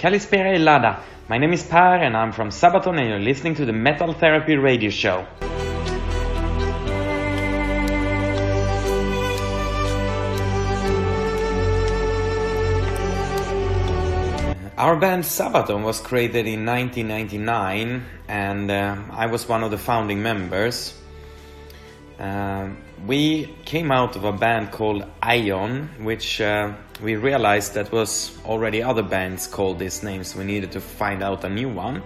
Kalispera Lada. My name is Per and I'm from Sabaton and you're listening to the Metal Therapy Radio Show. Our band Sabaton was created in 1999 and I was one of the founding members. We came out of a band called Ion, which we realized that was already other bands called this name, so we needed to find out a new one.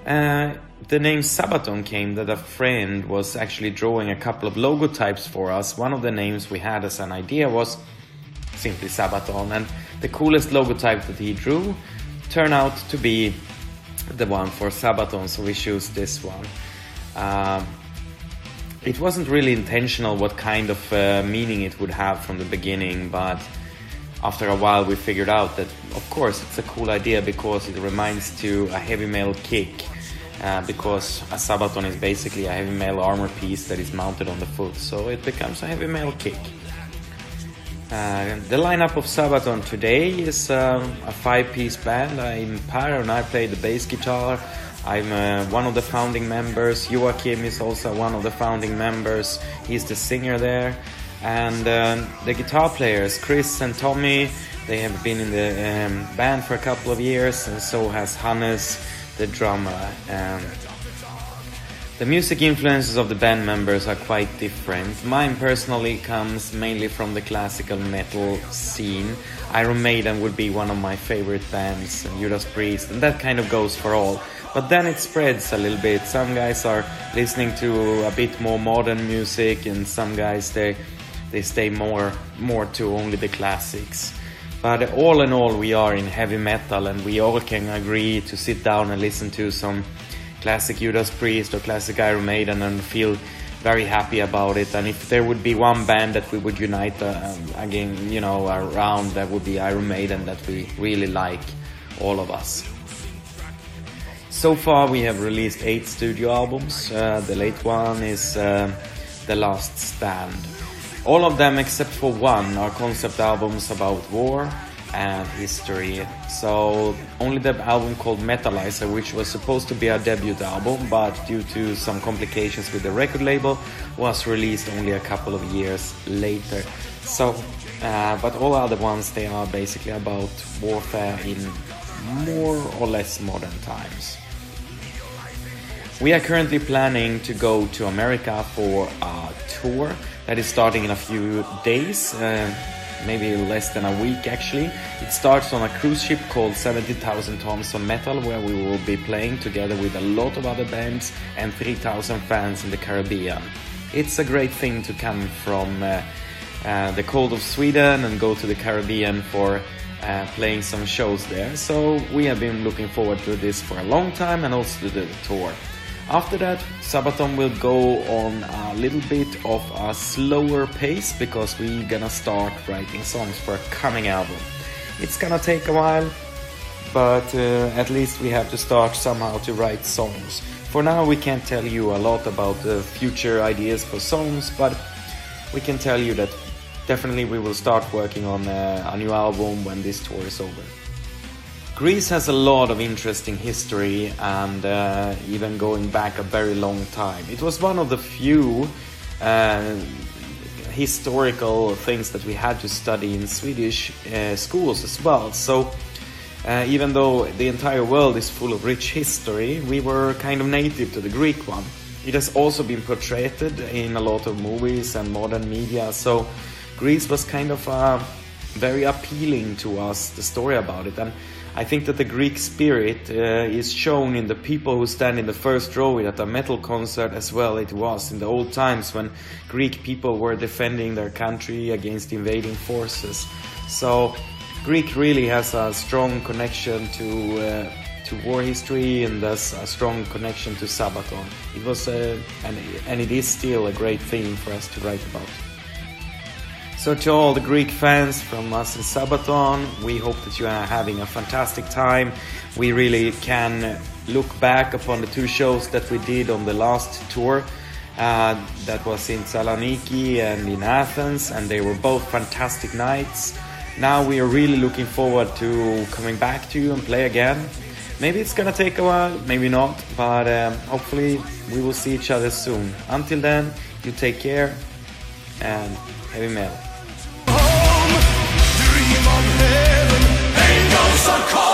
The name Sabaton came that a friend was actually drawing a couple of logotypes for us. One of the names we had as an idea was simply Sabaton, and the coolest logotype that he drew turned out to be the one for Sabaton, so we chose this one. It wasn't really intentional what kind of meaning it would have from the beginning, but after a while we figured out that of course it's a cool idea because it reminds to a heavy metal kick, because a Sabaton is basically a heavy metal armor piece that is mounted on the foot, so it becomes a heavy metal kick. The lineup of Sabaton today is a 5-piece band. I'm Per and I play the bass guitar. I'm one of the founding members. Joachim is also one of the founding members. He's the singer there. And the guitar players, Chris and Tommy, they have been in the band for a couple of years, and so has Hannes, the drummer. The music influences of the band members are quite different. Mine personally comes mainly from the classical metal scene. Iron Maiden would be one of my favorite bands, and Judas Priest, and that kind of goes for all. But then it spreads a little bit. Some guys are listening to a bit more modern music, and some guys they stay more to only the classics. But all in all, we are in heavy metal, and we all can agree to sit down and listen to some classic Judas Priest or classic Iron Maiden and feel very happy about it. And if there would be one band that we would unite again, around, that would be Iron Maiden, that we really like, all of us. So far we have released 8 studio albums. The late one is The Last Stand. All of them except for one are concept albums about war and history. So only the album called Metalizer, which was supposed to be our debut album, but due to some complications with the record label, was released only a couple of years later. So but all other ones, they are basically about warfare in more or less modern times. We are currently planning to go to America for a tour that is starting in a few days, maybe less than a week actually. It starts on a cruise ship called 70,000 Tons of Metal, where we will be playing together with a lot of other bands and 3,000 fans in the Caribbean. It's a great thing to come from the cold of Sweden and go to the Caribbean for playing some shows there. So we have been looking forward to this for a long time, and also to the tour. After that, Sabaton will go on a little bit of a slower pace because we're gonna start writing songs for a coming album. It's gonna take a while, but at least we have to start somehow to write songs. For now we can't tell you a lot about the future ideas for songs, but we can tell you that definitely we will start working on a new album when this tour is over. Greece has a lot of interesting history, and even going back a very long time. It was one of the few historical things that we had to study in Swedish schools as well. So even though the entire world is full of rich history, we were kind of native to the Greek one. It has also been portrayed in a lot of movies and modern media, so Greece was kind of very appealing to us, the story about it. And I think that the Greek spirit is shown in the people who stand in the first row at a metal concert as well. It was in the old times when Greek people were defending their country against invading forces. So Greek really has a strong connection to war history, and thus a strong connection to Sabaton. It was and it is still a great theme for us to write about. So to all the Greek fans from us in Sabaton, we hope that you are having a fantastic time. We really can look back upon the 2 shows that we did on the last tour. That was in Saloniki and in Athens, and they were both fantastic nights. Now we are really looking forward to coming back to you and play again. Maybe it's gonna take a while, maybe not, but hopefully we will see each other soon. Until then, you take care and heavy metal. Home, dream of heaven, angels are calling.